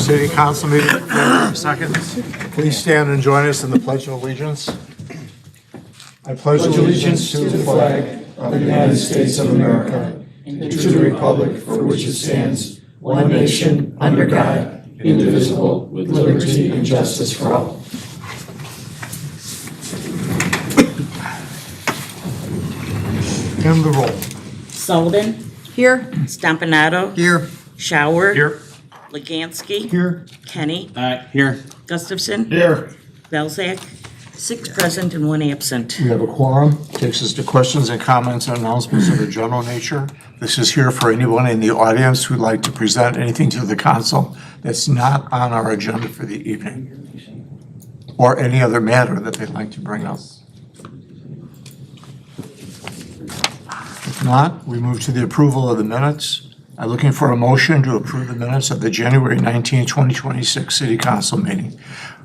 City Council meeting for seconds. Please stand and join us in the Pledge of Allegiance. I pledge allegiance to the flag of the United States of America and to the republic for which it stands, one nation, under God, indivisible, with liberty and justice for all. And the roll. Sullivan. Here. Stompanato. Here. Shower. Here. Legansky. Here. Kenny. Here. Gustafson. Here. Belzak. 6 present and 1 absent. We have a quorum. Takes us to questions and comments and announcements of a general nature. This is here for anyone in the audience who'd like to present anything to the council that's not on our agenda for the evening, or any other matter that they'd like to bring up. If not, we move to the approval of the minutes. I'm looking for a motion to approve the minutes of the January 19, 2026 City Council meeting.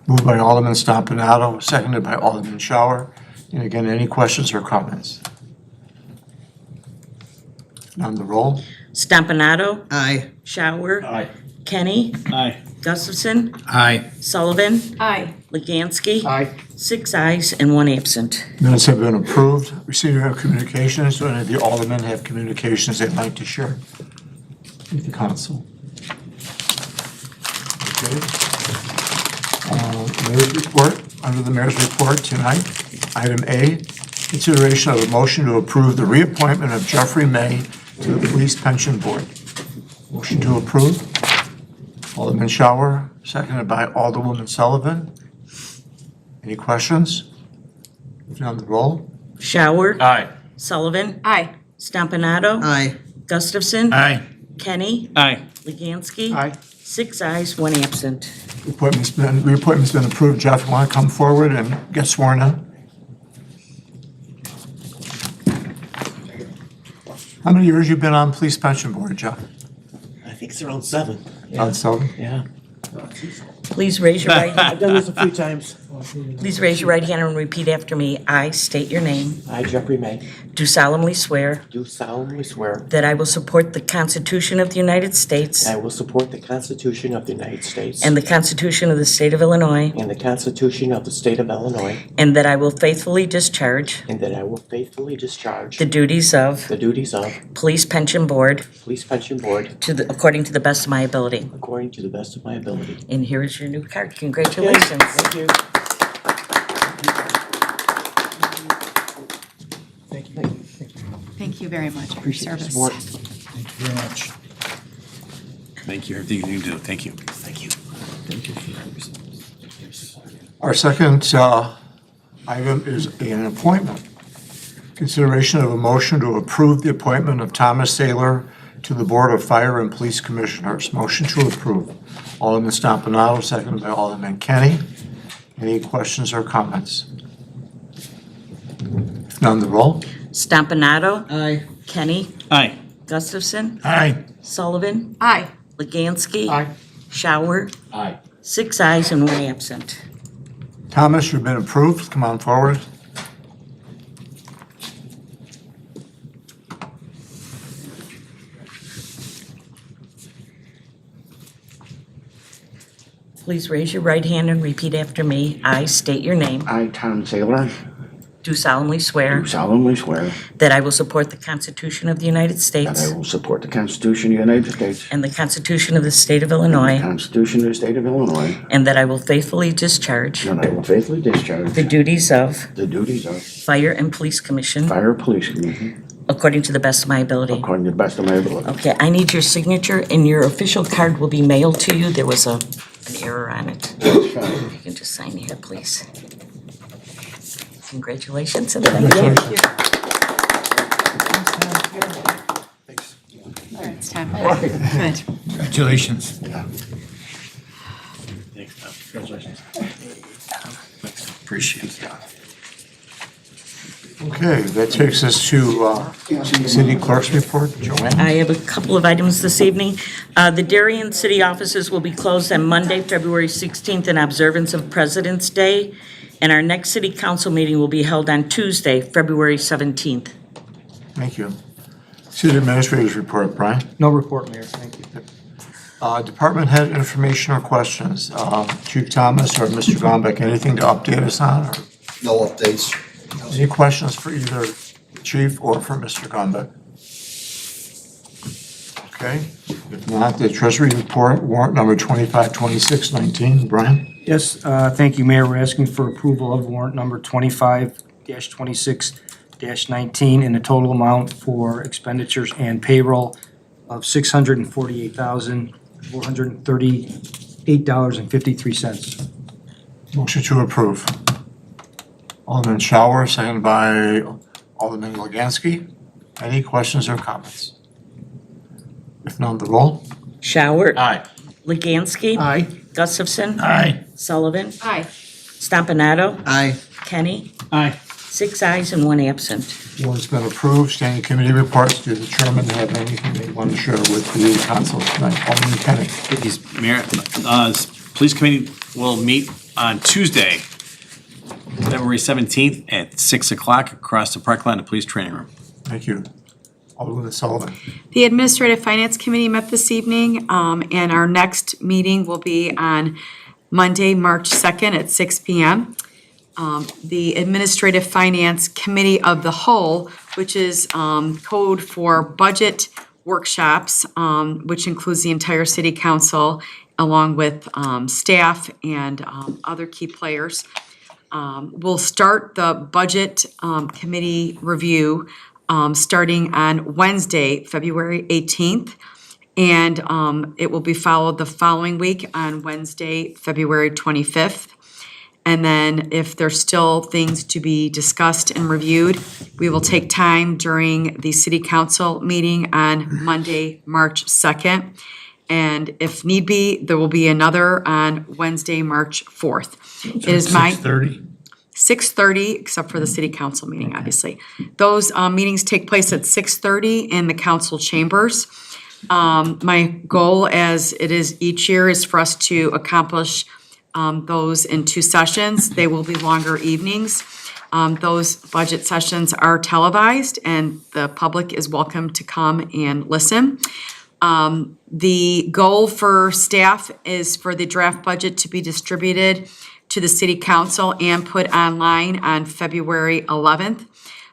Moved by Alderman Stompanato, seconded by Alderman Shower. And again, any questions or comments? On the roll. Stompanato. Aye. Shower. Aye. Kenny. Aye. Gustafson. Aye. Sullivan. Aye. Legansky. Aye. 6 ayes and 1 absent. Minutes have been approved. Receiving of communications. Do any of the aldermen have communications they'd like to share with the council? Okay. Mayor's report. Under the mayor's report tonight, item A, consideration of a motion to approve the reappointment of Jeffrey May to the Police Pension Board. Motion to approve. Alderman Shower, seconded by Alderwoman Sullivan. Any questions? If not, the roll. Shower. Aye. Sullivan. Aye. Stompanato. Aye. Gustafson. Aye. Kenny. Aye. Legansky. Aye. 6 ayes, 1 absent. Reappointment's been approved. Jeff, you want to come forward and get sworn in? How many years you been on Police Pension Board, Jeff? I think it's around 7. On 7? Yeah. Please raise your right hand. I've done this a few times. Please raise your right hand and repeat after me. I state your name. I, Jeffrey May, Do solemnly swear do solemnly swear that I will support the Constitution of the United States that I will support the Constitution of the United States and the Constitution of the State of Illinois, and the Constitution of the State of Illinois, and that I will faithfully discharge and that I will faithfully discharge the duties of the duties of Police Pension Board Police Pension Board according to the best of my ability. according to the best of my ability. And here is your new card. Congratulations. Thank you. Thank you very much for your Appreciate your service. support. Thank you very much. Thank you. Everything you do. Thank you. Thank you. Our second item is an appointment. Consideration of a motion to approve the appointment of Thomas Saylor to the Board of Fire and Police Commissioners. Motion to approve. Alderman Stompanato, seconded by Alderman Kenny. Any questions or comments? If none, the roll. Stompanato. Aye. Kenny. Aye. Gustafson. Aye. Sullivan. Aye. Legansky. Aye. Shower. Aye. 6 ayes and 1 absent. Thomas, you've been approved. Come on forward. Please raise your right hand and repeat after me. I state your name. I, Tom Saylor, Do solemnly swear do solemnly swear that I will support the Constitution of the United that States I will support the Constitution of the United States, and the Constitution of the State of the Illinois, Constitution of the State of Illinois, and that I will faithfully discharge and I will faithfully discharge the duties of the duties of Fire and Police Commission Fire Police Commission according to the best of my ability. according to the best of my ability. Okay, I need your signature, and your official card will be mailed to you. There was an error on it. If you can just sign here, please. Congratulations and thank you. All right, it's time. Good. Congratulations. Thanks, Tom. Congratulations. Appreciate it. Okay, that takes us to City Clerk's report. Joanne? I have a couple of items this evening. The Darien city offices will be closed on Monday, February 16th in observance of President's Day, and our next city council meeting will be held on Tuesday, February 17th. Thank you. City Administrator's report, Brian. No report, Mayor. Thank you. Department head information or questions? Chief Thomas or Mr. Gombeck, anything to update us on? Or No updates. any questions for either chief or for Mr. Gombeck? Okay, if not, the Treasury report, warrant number 252619. Brian? Yes, thank you, Mayor. We're asking for approval of warrant number 25-26-19 in a total amount for expenditures and payroll of $648,438.53. Motion to approve. Alderman Shower, seconded by Alderman Legansky. Any questions or comments? If none, the roll. Shower. Aye. Legansky. Aye. Gustafson. Aye. Sullivan. Aye. Stompanato. Aye. Kenny. Aye. 6 ayes and 1 absent. Warrant's been approved. Standing committee reports. Do the chairman have anything they want to share with the council tonight? Alderman Kenny. Thank you, Mayor. Police Committee will meet on Tuesday, February 17th at 6 o'clock across the parking lot in the police training room. Thank you. Alderman Sullivan. The Administrative Finance Committee met this evening, and our next meeting will be on Monday, March 2nd at 6 p.m. The Administrative Finance Committee of the Whole, which is code for budget workshops, which includes the entire city council, along with staff and other key players. We'll start the budget committee review starting on Wednesday, February 18th. And it will be followed the following week on Wednesday, February 25th. And then if there's still things to be discussed and reviewed, we will take time during the city council meeting on Monday, March 2nd. And if need be, there will be another on Wednesday, March 4th. It is my 6:30. 6:30, except for the city council meeting, obviously. Those meetings take place at 6:30 in the council chambers. My goal, as it is each year, is for us to accomplish those in 2 sessions. They will be longer evenings. Those budget sessions are televised, and the public is welcome to come and listen. The goal for staff is for the draft budget to be distributed to the city council and put online on February 11th.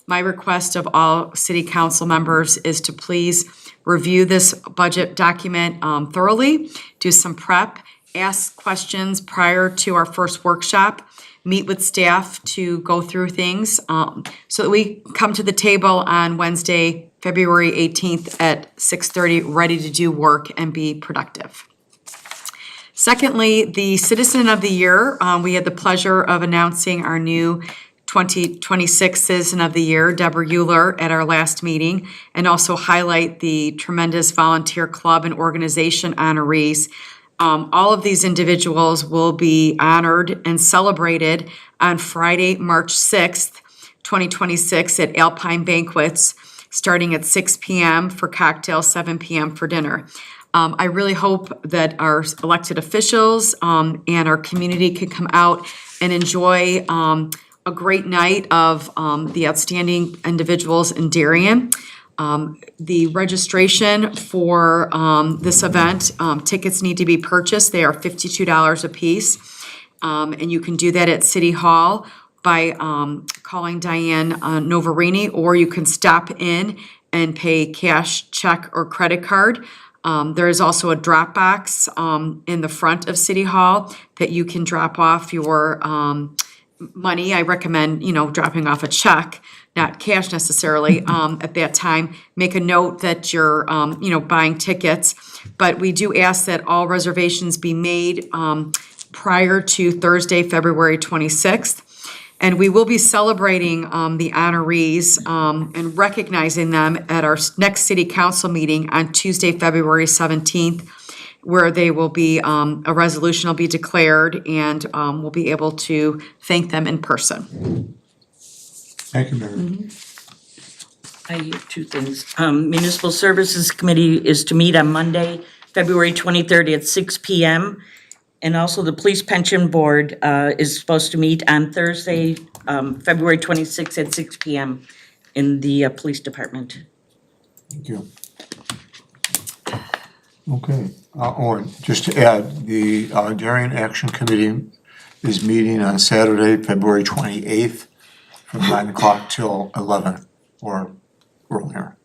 My request of all city council members is to please review this budget document thoroughly, do some prep, ask questions prior to our first workshop, meet with staff to go through things, so that we come to the table on Wednesday, February 18th at 6:30, ready to do work and be productive. Secondly, the Citizen of the Year, we had the pleasure of announcing our new 2026 Citizen of the Year, Deborah Euler, at our last meeting, and also highlight the tremendous volunteer club and organization honorees. All of these individuals will be honored and celebrated on Friday, March 6th, 2026 at Alpine Banquets, starting at 6 p.m. for cocktails, 7 p.m. for dinner. I really hope that our elected officials and our community can come out and enjoy a great night of the outstanding individuals in Darien. The registration for this event, tickets need to be purchased. They are $52 a piece. And you can do that at City Hall by calling Diane Novarini, or you can stop in and pay cash, check, or credit card. There is also a drop box in the front of City Hall that you can drop off your money. I recommend, dropping off a check, not cash necessarily, at that time. Make a note that you're, buying tickets. But we do ask that all reservations be made prior to Thursday, February 26th. And we will be celebrating the honorees and recognizing them at our next city council meeting on Tuesday, February 17th, where they will be, a resolution will be declared, and we'll be able to thank them in person. Thank you, Mary. I have 2 things. Municipal Services Committee is to meet on Monday, February 23rd at 6 p.m. And also the Police Pension Board is supposed to meet on Thursday, February 26th at 6 p.m. in the Police Department. Thank you. Okay, Owen, just to add, the Darien Action Committee is meeting on Saturday, February 28th from 9 o'clock till 11 or earlier.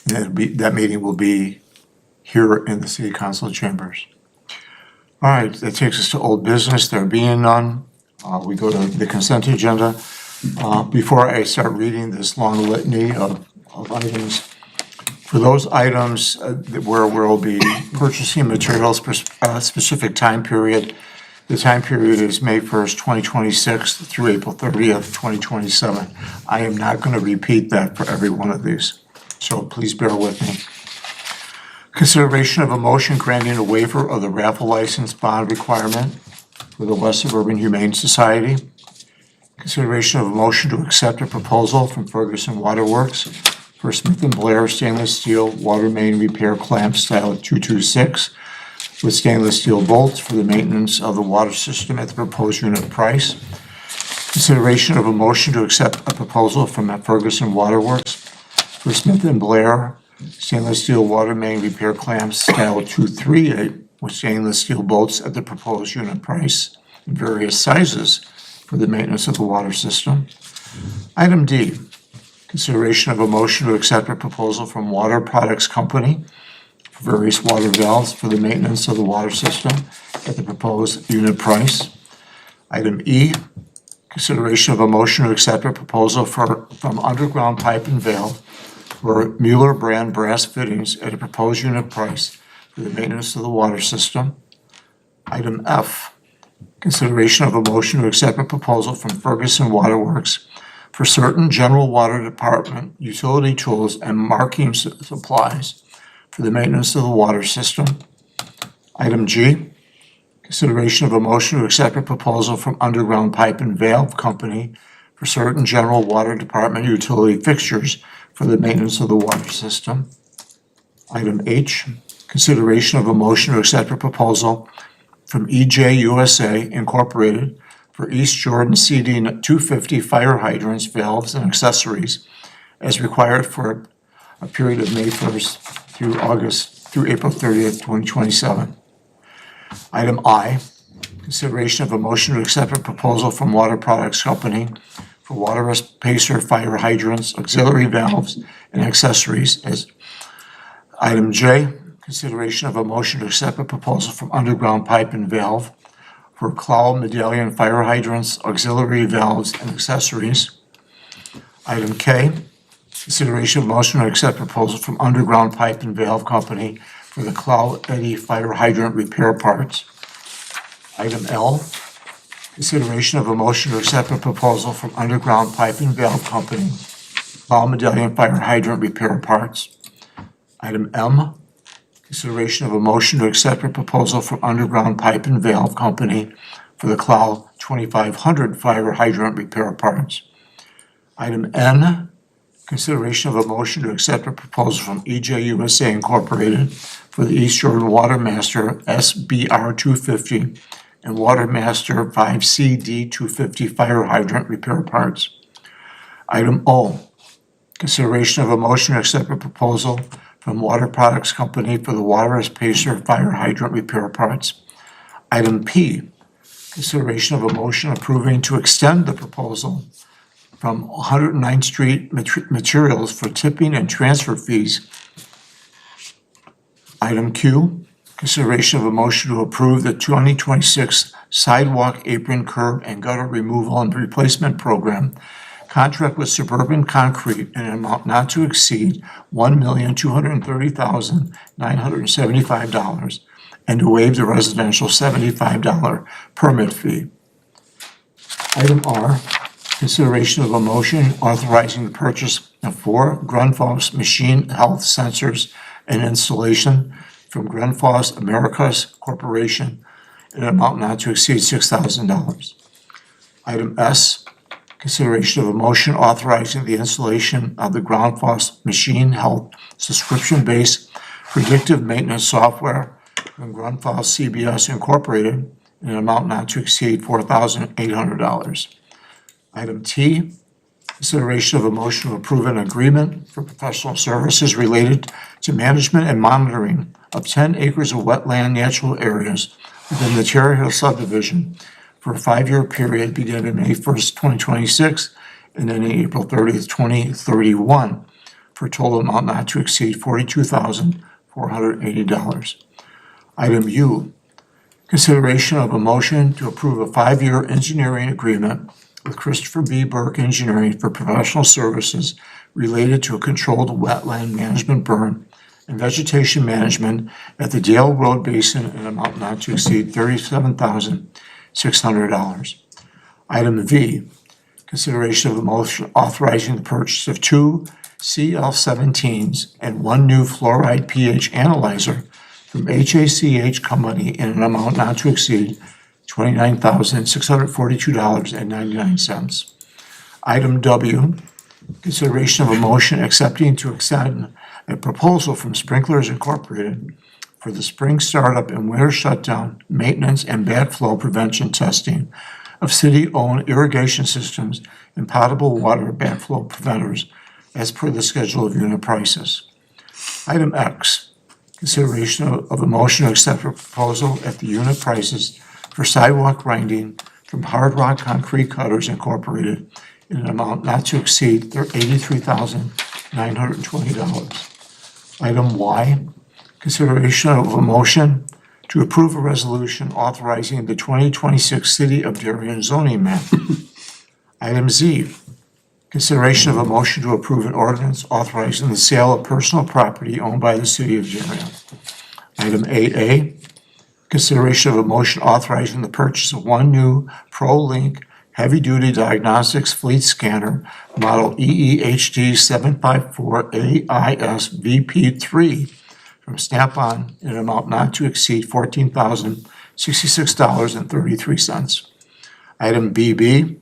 And that meeting will be here in the City Council chambers. All right, that takes us to old business, there being none. We go to the consent agenda. Before I start reading this long litany of items, for those items where we'll be purchasing materials for a specific time period, the time period is May 1st, 2026 through April 30th, 2027. I am not going to repeat that for every one of these, so please bear with me. Consideration of a motion granting a waiver of the raffle license bond requirement for the West Suburban Humane Society. Consideration of a motion to accept a proposal from Ferguson Waterworks for Smith & Blair stainless steel water main repair clamp style 226 with stainless steel bolts for the maintenance of the water system at the proposed unit price. Consideration of a motion to accept a proposal from Ferguson Waterworks for Smith & Blair stainless steel water main repair clamps style 238 with stainless steel bolts at the proposed unit price in various sizes for the maintenance of the water system. Item D, consideration of a motion to accept a proposal from Water Products Company for various water valves for the maintenance of the water system at the proposed unit price. Item E, consideration of a motion to accept a proposal from Underground Pipe and Valve for Mueller brand brass fittings at a proposed unit price for the maintenance of the water system. Item F, consideration of a motion to accept a proposal from Ferguson Waterworks for certain general water department utility tools and marking supplies for the maintenance of the water system. Item G, consideration of a motion to accept a proposal from Underground Pipe and Valve Company for certain general water department utility fixtures for the maintenance of the water system. Item H, consideration of a motion to accept a proposal from EJ USA Incorporated for East Jordan CD 250 fire hydrants, valves, and accessories as required for a period of May 1st through April 30th, 2027. Item I, consideration of a motion to accept a proposal from Water Products Company for water pacer fire hydrants, auxiliary valves, and accessories as item J, consideration of a motion to accept a proposal from Underground Pipe and Valve for cloud medallion fire hydrants, auxiliary valves, and accessories. Item K, consideration of motion to accept proposal from Underground Pipe and Valve Company for the Cloud Eddy fire hydrant repair parts. Item L, consideration of a motion to accept a proposal from Underground Pipe and Valve Company, Cloud Medallion fire hydrant repair parts. Item M, consideration of a motion to accept a proposal from Underground Pipe and Valve Company for the Cloud 2500 fire hydrant repair parts. Item N, consideration of a motion to accept a proposal from EJ USA Incorporated for the East Jordan Water Master SBR 250 and Water Master 5CD 250 fire hydrant repair parts. Item O, consideration of a motion to accept a proposal from Water Products Company for the Water Pacer fire hydrant repair parts. Item P, consideration of a motion approving to extend the proposal from 109th Street Materials for tipping and transfer fees. Item Q, consideration of a motion to approve the 2026 sidewalk, apron, curb, and gutter removal and replacement program contract with Suburban Concrete in an amount not to exceed $1,230,975 and to waive the residential $75 permit fee. Item R, consideration of a motion authorizing the purchase of 4 Grundfos machine health sensors and installation from Grundfos Americas Corporation in an amount not to exceed $6,000. Item S, consideration of a motion authorizing the installation of the Grundfos machine health subscription-based predictive maintenance software from Grundfos CBS Incorporated in an amount not to exceed $4,800. Item T, Consideration of a motion to approve an agreement for professional services related to management and monitoring of 10 acres of wetland natural areas within the Cherry Hill subdivision for a 5-year period beginning May 1st, 2026, and ending April 30th, 2031, for a total amount not to exceed $42,480. Item U, consideration of a motion to approve a 5-year engineering agreement with Christopher B. Burke Engineering for professional services related to a controlled wetland management burn and vegetation management at the Dale Road Basin in an amount not to exceed $37,600. Item V, consideration of a motion authorizing the purchase of 2 CL17s and 1 new fluoride pH analyzer from HACH Company in an amount not to exceed $29,642.99. Item W, consideration of a motion accepting to extend a proposal from Sprinklers Incorporated for the spring startup and winter shutdown, maintenance, and backflow prevention testing of city-owned irrigation systems and potable water backflow preventers as per the schedule of unit prices. Item X, consideration of a motion to accept a proposal at the unit prices for sidewalk grinding from Hard Rock Concrete Cutters Incorporated in an amount not to exceed $83,920. Item Y, consideration of a motion to approve a resolution authorizing the 2026 City of Darien zoning map. Item Z, consideration of a motion to approve an ordinance authorizing the sale of personal property owned by the City of Darien. Item 8A, consideration of a motion authorizing the purchase of 1 new ProLink heavy-duty diagnostics fleet scanner, model EEHD 754 AIS VP3 from Snap-on in an amount not to exceed $14,066.33. Item BB,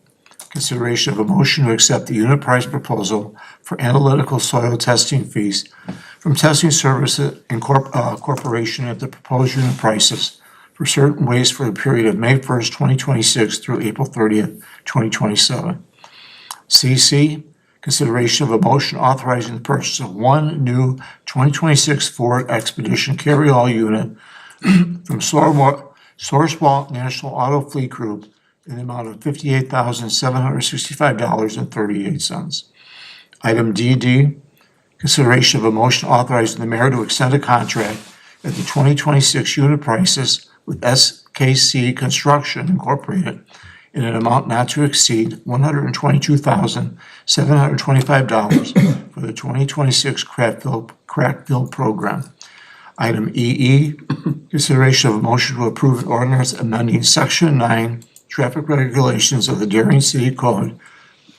consideration of a motion to accept the unit price proposal for analytical soil testing fees from Testing Services Corporation at the proposed unit prices for certain waste for the period of May 1st, 2026 through April 30th, 2027. CC, consideration of a motion authorizing the purchase of 1 new 2026 Ford Expedition carry-all unit from Sourcewell National Auto Fleet Group in the amount of $58,765.38. Item DD, consideration of a motion authorizing the mayor to extend a contract at the 2026 unit prices with SKC Construction Incorporated in an amount not to exceed $122,725 for the 2026 crack fill program. Item EE, consideration of a motion to approve an ordinance amending Section 9 traffic regulations of the Darien City Code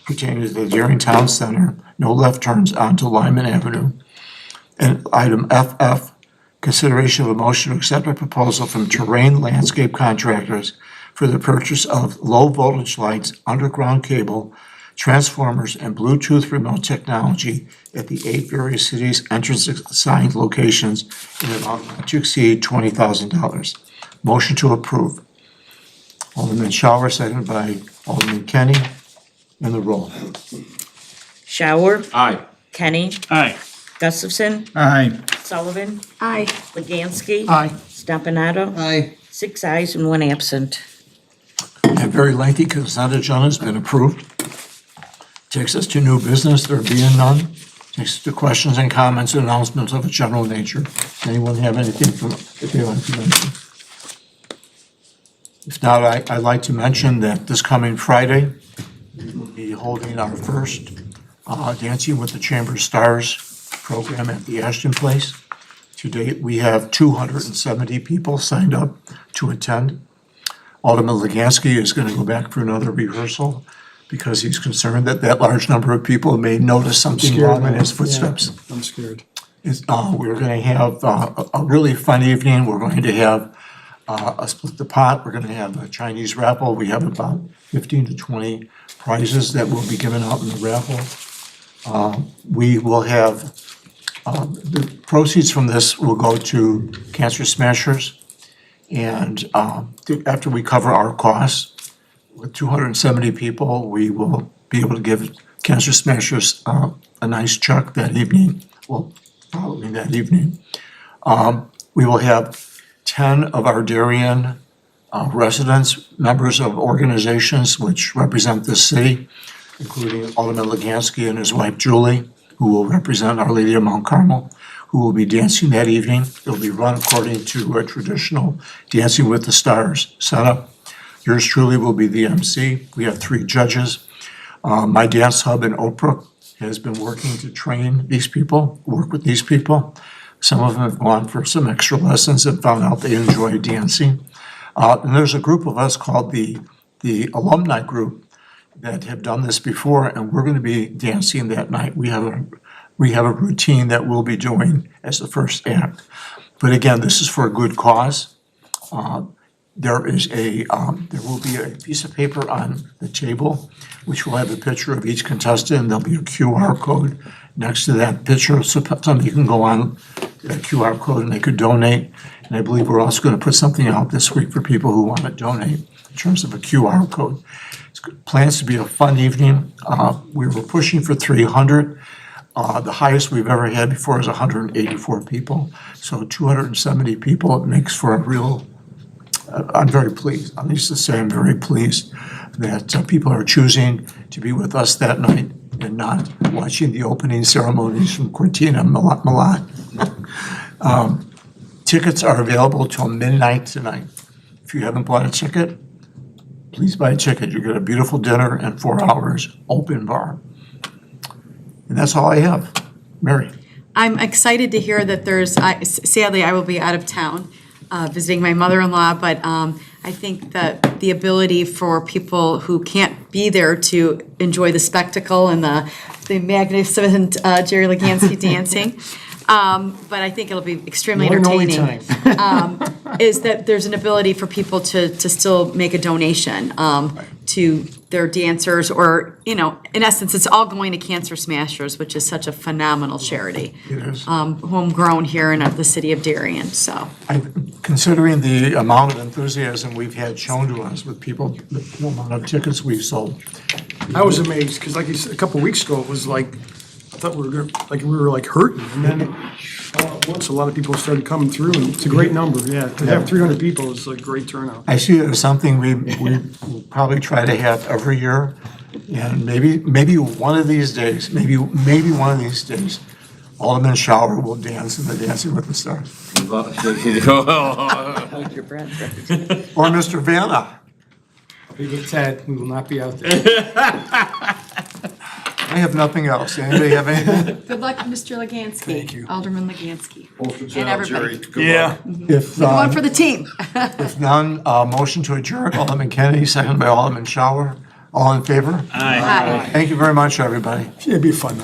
pertaining to the Darien Town Center, no left turns onto Lyman Avenue. And item FF, consideration of a motion to accept a proposal from Terrain Landscape Contractors for the purchase of low voltage lights, underground cable, transformers, and Bluetooth remote technology at the 8 various cities' entrance assigned locations in an amount not to exceed $20,000. Motion to approve. Alderman Shower, seconded by Alderman Kenny. And the roll. Shower, Aye. Kenny, Aye. Gustafson, Aye. Sullivan, Aye. Leganski. Aye. Stempanato. Aye. 6 ayes and 1 absent. And very lengthy consent agenda has been approved. Takes us to new business, there being none. Takes us to questions and comments and announcements of a general nature. Anyone have anything that they like to mention? If not, I'd like to mention that this coming Friday, we'll be holding our first Dancing with the Chamber Stars program at the Ashton Place. To date, we have 270 people signed up to attend. Alderman Leganski is going to go back for another rehearsal because he's concerned that that large number of people may notice something wrong in his footsteps. I'm scared. We're going to have a really fun evening. We're going to have a split the pot. We're going to have a Chinese raffle. We have about 15 to 20 prizes that will be given out in the raffle. We will have, the proceeds from this will go to Cancer Smashers. And after we cover our costs, with 270 people, we will be able to give Cancer Smashers a nice check that evening, well, probably that evening. We will have 10 of our Darien residents, members of organizations which represent the city, including Alderman Legansky and his wife Julie, who will represent Our Lady of Mount Carmel, who will be dancing that evening. It'll be run according to a traditional Dancing with the Stars setup. Yours truly will be the MC. We have 3 judges. My Dance Hub in Oak Brook has been working to train these people, work with these people. Some of them have gone for some extra lessons and found out they enjoy dancing. And there's a group of us called the alumni group that have done this before, and we're going to be dancing that night. We have a routine that we'll be doing as the first act. But again, this is for a good cause. There will be a piece of paper on the table, which will have a picture of each contestant, and there'll be a QR code next to that picture, so somebody can go on that QR code and they could donate. And I believe we're also going to put something out this week for people who want to donate in terms of a QR code. Plans to be a fun evening. We were pushing for 300. The highest we've ever had before is 184 people. So 270 people, it makes for a real, I'm very pleased. I'm used to say I'm very pleased that people are choosing to be with us that night and not watching the opening ceremonies from Cortina Milan. Tickets are available till midnight tonight. If you haven't bought a ticket, please buy a ticket. You get a beautiful dinner and 4 hours open bar. And that's all I have. Mary. I'm excited to hear that sadly, I will be out of town visiting my mother-in-law, but I think that the ability for people who can't be there to enjoy the spectacle and the magnificent Jerry Legansky dancing, but I think it'll be extremely One and only entertaining. time. Is that there's an ability for people to still make a donation to their dancers, or, in essence, it's all going to Cancer Smashers, which is such a phenomenal charity. It is. Homegrown here in the city of Darien, so. Considering the amount of enthusiasm we've had shown to us with people, the amount of tickets we've sold. I was amazed, because like you said, a couple weeks ago, it was like, I thought we were hurting, and then all at once, a lot of people started coming through, and it's a great number, yeah. To have 300 people is a great turnout. I see it as something we will probably try to have every year. And maybe one of these days, maybe one of these days, Alderman Shower will dance in the Dancing with the Stars. Or Mr. Vanna. Big it Ted, we will not be out there. I have nothing else. Anybody have anything? Good luck, Mr. Legansky. Thank you. Alderman Legansky. And everybody. Yeah. If One for the team. if none, motion to adjourn, Alderman Kennedy, second by Alderman Shower. All in favor? Aye. Thank you very much, everybody. It'd be fun,